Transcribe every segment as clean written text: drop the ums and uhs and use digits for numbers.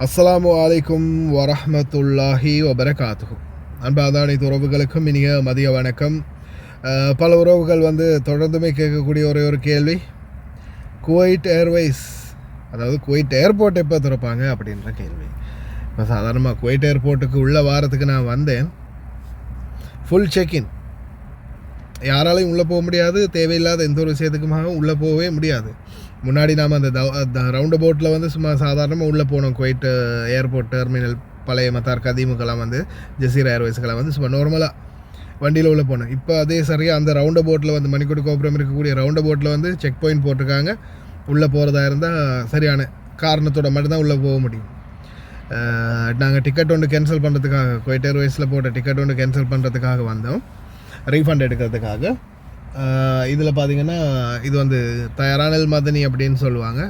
அஸ்ஸலாமு அலைக்கும் வரஹ்மத்துல்லாஹி வபரகாத்துஹு. அன்பான அனைத்து உறவுகளுக்கும் இனிய மதிய வணக்கம். பல உறவுகள் தொடர்ந்துமே கேட்கக்கூடிய ஒரே ஒரு கேள்வி, குவைட் ஏர்வேஸ் அதாவது குவைட் ஏர்போர்ட் எப்போ திறப்பாங்க அப்படின்ற கேள்வி. இப்போ சாதாரணமாக குவைட் ஏர்போர்ட்டுக்கு உள்ள வாரத்துக்கு நான் வந்தேன். ஃபுல் செக்இன், யாராலையும் உள்ளே போக முடியாது. தேவையில்லாத எந்த ஒரு விஷயத்துக்குமாக உள்ளே போகவே முடியாது. முன்னாடி நாம் அந்த ரவுண்ட் போட்டில் சும்மா சாதாரணமாக உள்ளே போனோம். குவைட் ஏர்போர்ட் டெர்மினல் பழைய மத்தார் கதீமுக்கெல்லாம் ஜசீரா ஏர்வேஸுக்கெல்லாம் சும்மா நார்மலாக வண்டியில் உள்ளே போனோம். இப்போ அதே சரியாக அந்த ரவுண்ட் போட்டில் மணிக்கூட கோபுரம் இருக்கக்கூடிய ரவுண்ட் போட்டில் செக் பாயிண்ட் போட்டிருக்காங்க. உள்ளே போகிறதா இருந்தால் சரியான காரணத்தோட மட்டும்தான் உள்ளே போக முடியும். நாங்கள் டிக்கெட் ஒன்று கேன்சல் பண்ணுறதுக்காக, குவைட் ஏர்வேஸில் போட்ட டிக்கெட் ஒன்று கேன்சல் பண்ணுறதுக்காக வந்தோம், ரீஃபண்ட் எடுக்கிறதுக்காக. இதில் பார்த்திங்கன்னா இது தயாரானல் மதனி அப்படின்னு சொல்லுவாங்க,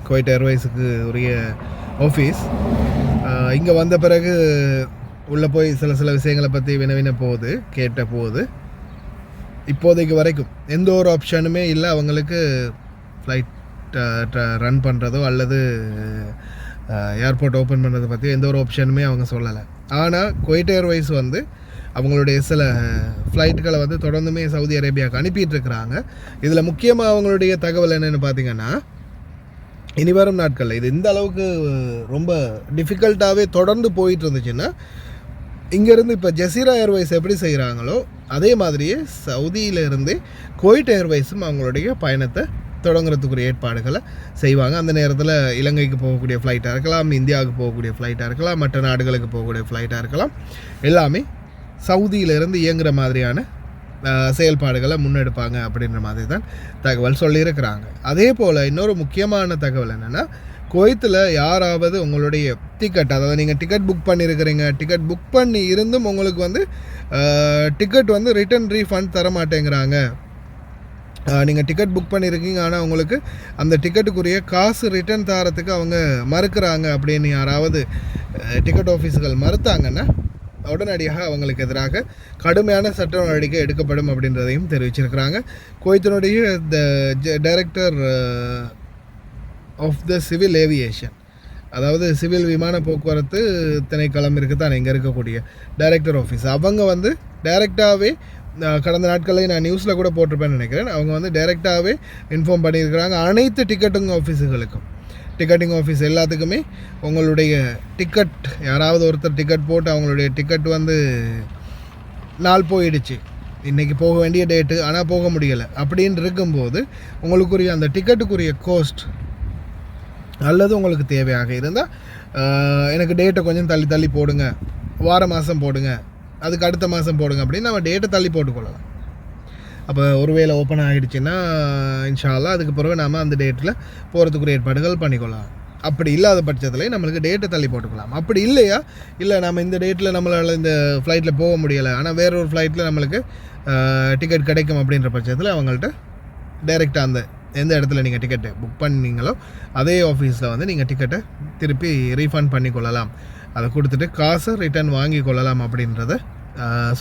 குவைட் ஏர்வேஸுக்கு உரிய ஆஃபீஸ். இங்கே வந்த பிறகு உள்ளே போய் சில விஷயங்களை பற்றி வினவின போகுது, கேட்ட போகுது. இப்போதைக்கு வரைக்கும் எந்த ஒரு ஆப்ஷனுமே இல்லை அவங்களுக்கு ஃப்ளைட் ரன் பண்ணுறதோ அல்லது ஏர்போர்ட் ஓப்பன் பண்ணுறதை பற்றி எந்த ஒரு ஆப்ஷனுமே அவங்க சொல்லலை. ஆனால் குவைட் ஏர்வேஸ் அவங்களுடைய சில ஃப்ளைட்டுகளை தொடர்ந்துமே சவுதி அரேபியாவுக்கு அனுப்பிட்டுருக்குறாங்க. இதில் முக்கியமாக அவங்களுடைய தகவல் என்னென்னு பார்த்தீங்கன்னா, இனி வரும் நாட்களில் இது இந்த அளவுக்கு ரொம்ப டிஃபிகல்ட்டாகவே தொடர்ந்து போயிட்டு இருந்துச்சுன்னா, இங்கேருந்து இப்போ ஜசீரா ஏர்வேஸ் எப்படி செய்கிறாங்களோ அதே மாதிரியே சவுதியிலேருந்து குவைட் ஏர்வேஸும் அவங்களுடைய பயணத்தை தொடங்குறதுக்குரிய ஏற்பாடுகளை செய்வாங்க. அந்த நேரத்தில் இலங்கைக்கு போகக்கூடிய ஃப்ளைட்டாக இருக்கலாம், இந்தியாவுக்கு போகக்கூடிய ஃப்ளைட்டாக இருக்கலாம், மற்ற நாடுகளுக்கு போகக்கூடிய ஃப்ளைட்டாக இருக்கலாம், எல்லாமே சவுதியிலிருந்து இயங்குகிற மாதிரியான செயல்பாடுகளை முன்னெடுப்பாங்க அப்படின்ற மாதிரி தான் தகவல் சொல்லியிருக்கிறாங்க. அதே போல் இன்னொரு முக்கியமான தகவல் என்னென்னா, குவைத்தில் யாராவது உங்களுடைய டிக்கெட், அதாவது நீங்கள் டிக்கெட் புக் பண்ணியிருக்கிறீங்க, டிக்கெட் புக் பண்ணி இருந்தும் உங்களுக்கு டிக்கெட் ரிட்டன் ரீஃபண்ட் தர மாட்டேங்கிறாங்க. நீங்கள் டிக்கெட் புக் பண்ணியிருக்கீங்க, ஆனால் உங்களுக்கு அந்த டிக்கெட்டுக்குரிய காசு ரிட்டன் தரத்துக்கு அவங்க மறுக்கிறாங்க அப்படின்னு யாராவது டிக்கெட் ஆஃபீஸுகள் மறுத்தாங்கன்னா உடனடியாக அவங்களுக்கு எதிராக கடுமையான சட்ட நடவடிக்கை எடுக்கப்படும் அப்படின்றதையும் தெரிவிச்சிருக்கிறாங்க. குவைத்தினுடைய director of the civil aviation, அதாவது சிவில் விமான போக்குவரத்து திணைக்களம் இருக்குது தான் இங்கே இருக்கக்கூடிய டைரக்டர் ஆஃபீஸ், அவங்க டைரெக்டாகவே கடந்த நாட்களில் நான் நியூஸில் கூட போட்டிருப்பேன்னு நினைக்கிறேன். அவங்க டைரெக்டாகவே இன்ஃபார்ம் பண்ணியிருக்கிறாங்க அனைத்து டிக்கெட்டிங் ஆஃபீஸுகளுக்கும். டிக்கெட்டிங் ஆஃபீஸ் எல்லாத்துக்குமே உங்களுடைய டிக்கெட், யாராவது ஒருத்தர் டிக்கெட் போட்டு அவங்களுடைய டிக்கெட் நாள் போயிடுச்சு, இன்றைக்கி போக வேண்டிய டேட்டு ஆனால் போக முடியலை அப்படின்னு இருக்கும்போது உங்களுக்குரிய அந்த டிக்கெட்டுக்குரிய கோஸ்ட் அல்லது உங்களுக்கு தேவையாக இருந்தால் எனக்கு டேட்டை கொஞ்சம் தள்ளி போடுங்க, மாதம் போடுங்க, அதுக்கு அடுத்த மாதம் போடுங்க அப்படின்னு நம்ம டேட்டை தள்ளி போட்டுக்கொள்ளலாம். அப்போ ஒருவேளை ஓப்பன் ஆகிடுச்சுன்னா இன்ஷா அல்லாஹ் அதுக்கு பிறகு நாம் அந்த டேட்டில் போகிறதுக்குரிய ஏற்பாடுகள் பண்ணிக்கொள்ளலாம். அப்படி இல்லாத பட்சத்தில் நம்மளுக்கு டேட்டை தள்ளி போட்டுக்கலாம். அப்படி இல்லையா, இல்லை நம்ம இந்த டேட்டில் நம்மளால் இந்த ஃப்ளைட்டில் போக முடியலை, ஆனால் வேற ஒரு ஃப்ளைட்டில் நம்மளுக்கு டிக்கெட் கிடைக்கும் அப்படின்ற பட்சத்தில் அவங்கள்ட்ட டைரெக்டாக அந்த எந்த இடத்துல நீங்கள் டிக்கெட்டை புக் பண்ணீங்களோ அதே ஆஃபீஸில் நீங்கள் டிக்கெட்டை திருப்பி ரீஃபண்ட் பண்ணிக்கொள்ளலாம், அதை கொடுத்துட்டு காசை ரிட்டர்ன் வாங்கி கொள்ளலாம் அப்படின்றத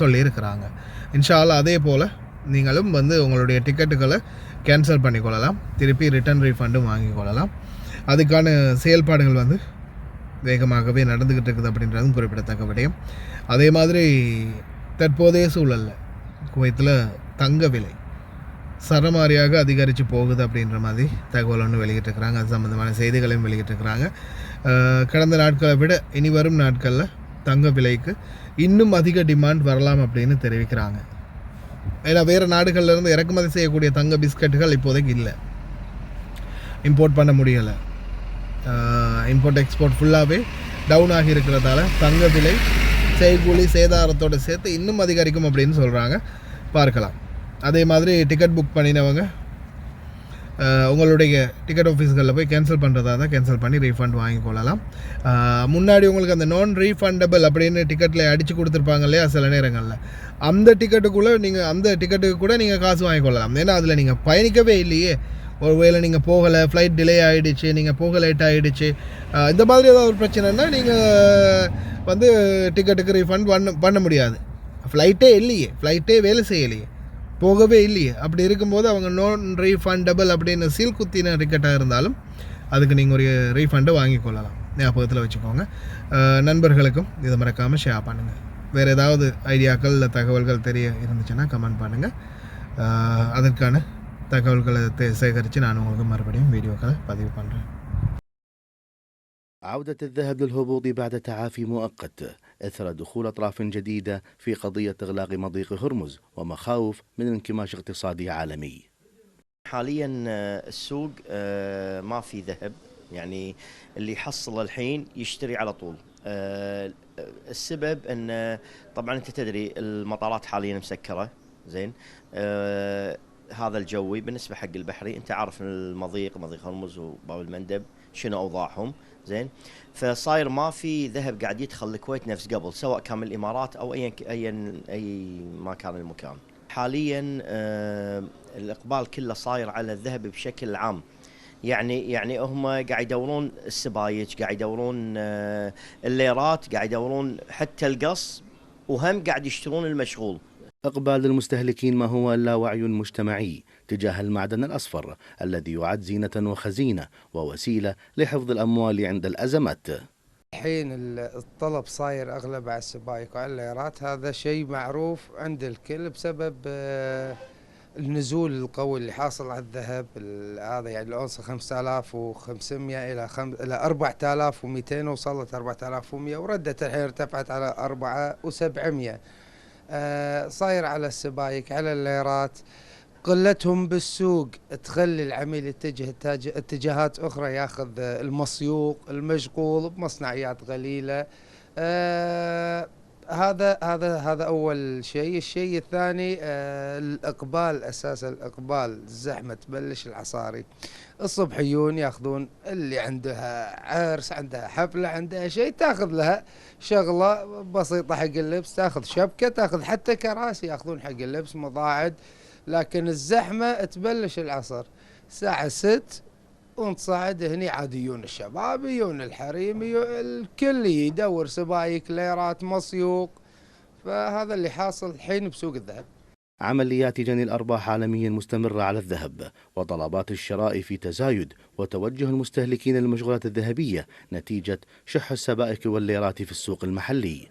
சொல்லியிருக்கிறாங்க. இன்ஷா அல்லாஹ் அதே போல் நீங்களும் உங்களுடைய டிக்கெட்டுகளை கேன்சல் பண்ணிக்கொள்ளலாம், திருப்பி ரிட்டர்ன் ரீஃபண்டும் வாங்கி கொள்ளலாம். அதுக்கான செயல்பாடுகள் வேகமாகவே நடந்துக்கிட்டு இருக்குது அப்படின்றதும் குறிப்பிடத்தக்க விடயம். அதே மாதிரி தற்போதைய சூழலில் குவைத்தில் தங்க விலை சரமாரியாக அதிகரித்து போகுது அப்படின்ற மாதிரி தகவல் ஒன்று வெளியிட்டிருக்கிறாங்க. அது சம்மந்தமான செய்திகளையும் வெளியிட்டிருக்கிறாங்க. கடந்த நாட்களை விட இனி வரும் நாட்களில் தங்க விலைக்கு இன்னும் அதிக டிமாண்ட் வரலாம் அப்படின்னு தெரிவிக்கிறாங்க. ஏன்னா வேறு நாடுகள்லேருந்து இறக்குமதி செய்யக்கூடிய தங்க பிஸ்கட்டுகள் இப்போதைக்கு இல்லை, இம்போர்ட் பண்ண முடியலை. இம்போர்ட் எக்ஸ்போர்ட் ஃபுல்லாகவே டவுன் ஆகி இருக்கிறதால தங்க விலை செய்கூலி சேதாரத்தோடு சேர்த்து இன்னும் அதிகரிக்கும் அப்படின்னு சொல்கிறாங்க. பார்க்கலாம். அதே மாதிரி டிக்கெட் புக் பண்ணினவங்க உங்களுடைய டிக்கெட் ஆஃபீஸ்களில் போய் கேன்சல் பண்ணுறதா தான் கேன்சல் பண்ணி ரீஃபண்ட் வாங்கி கொள்ளலாம். முன்னாடி உங்களுக்கு அந்த நான் ரீஃபண்டபிள் அப்படின்னு டிக்கெட்டில் அடித்து கொடுத்துருப்பாங்க இல்லையா சில நேரங்களில், அந்த டிக்கெட்டுக்கு கூட நீங்கள் காசு வாங்கி கொள்ளலாம். ஏன்னா அதில் நீங்கள் பயணிக்கவே இல்லையே, ஒருவேளை நீங்கள் போகலை, ஃப்ளைட் டிலே ஆகிடுச்சு, நீங்கள் போக லேட் ஆகிடுச்சு, இந்த மாதிரி ஏதாவது ஒரு பிரச்சனைனா நீங்கள் டிக்கெட்டுக்கு ரீஃபண்ட் பண்ண முடியாது. ஃப்ளைட்டே இல்லையே, ஃப்ளைட்டே வேலை செய்யலையே, போகவே இல்லையே. அப்படி இருக்கும்போது அவங்க நான் ரீஃபண்டபிள் அப்படின்னு சீல் குத்தின டிக்கெட்டாக இருந்தாலும் அதுக்கு நீங்கள் ஒரு ரீஃபண்டை வாங்கி கொள்ளலாம். ஞாபகத்தில் வச்சுக்கோங்க. நண்பர்களுக்கும் இதை மறக்காமல் ஷேர் பண்ணுங்கள். வேறு ஏதாவது ஐடியாக்கள் இல்லை தகவல்கள் தெரிய இருந்துச்சுன்னா கமெண்ட் பண்ணுங்கள். அதற்கான தகவல்களை சேகரித்து நான் உங்களுக்கு மறுபடியும் வீடியோக்களை பதிவு பண்ணுறேன். عودة الذهب للهبوط بعد تعافي مؤقت إثر دخول أطراف جديدة في قضية إغلاق مضيق هرمز ومخاوف من انكماش اقتصادي عالمي. حاليا السوق ما في ذهب، يعني اللي يحصل الحين يشتري على طول. السبب ان طبعا انت تدري المطارات حاليا مسكرة، زين. هذا الجوي بالنسبة حق البحري، انت عارف مضيق هرمز وباب المندب شنو اوضاعهم، زين. فصاير ما في ذهب قاعد يدخل الكويت نفس قبل، سواء كان من الامارات او اي ما كان المكان. حاليا الاقبال كله صاير على الذهب بشكل عام، يعني هم قاعد يدورون السبايك، قاعد يدورون الليرات، قاعد يدورون حتى القص، وهم قاعد يشترون المشغول. إقبال المستهلكين ما هو إلا وعي مجتمعي تجاه المعدن الأصفر الذي يعد زينة وخزينة ووسيلة لحفظ الأموال عند الأزمات. الحين الطلب صاير أغلب على السبايك وعلى الليرات، هذا شيء معروف عند الكل بسبب النزول القوي اللي حاصل على الذهب. هذا يعني الأونصة 5500 إلى 4200، وصلت 4100 وردت الحين ارتفعت على 4700. صاير على السبايك على الليرات، قلتهم بالسوق تخلي العميل يتجه اتجاهات أخرى، ياخذ المصيوق المشغول بمصنعيات قليلة. هذا أول شيء. الشيء الثاني الإقبال، أساس الإقبال الزحمة تبلش العصاري الصبحيون ياخذون اللي عندها عرس، عندها حفلة، عندها شيء، تاخذ لها شغلة بسيطة حق اللبس، تاخذ شبكة، تاخذ حتى كراسي ياخذون حق اللبس، مضاعد. لكن الزحمة تبلش العصر الساعة 6 ونتصاعد هني، عاديون الشباب، يجون الحريم، الكل يدور سبايك، ليرات، مصيوق. فهذا اللي حاصل الحين بسوق الذهب. عمليات جني الأرباح عالميا مستمرة على الذهب، وطلبات الشراء في تزايد، وتوجه المستهلكين للمشغولات الذهبية نتيجة شح السبائك والليرات في السوق المحلي.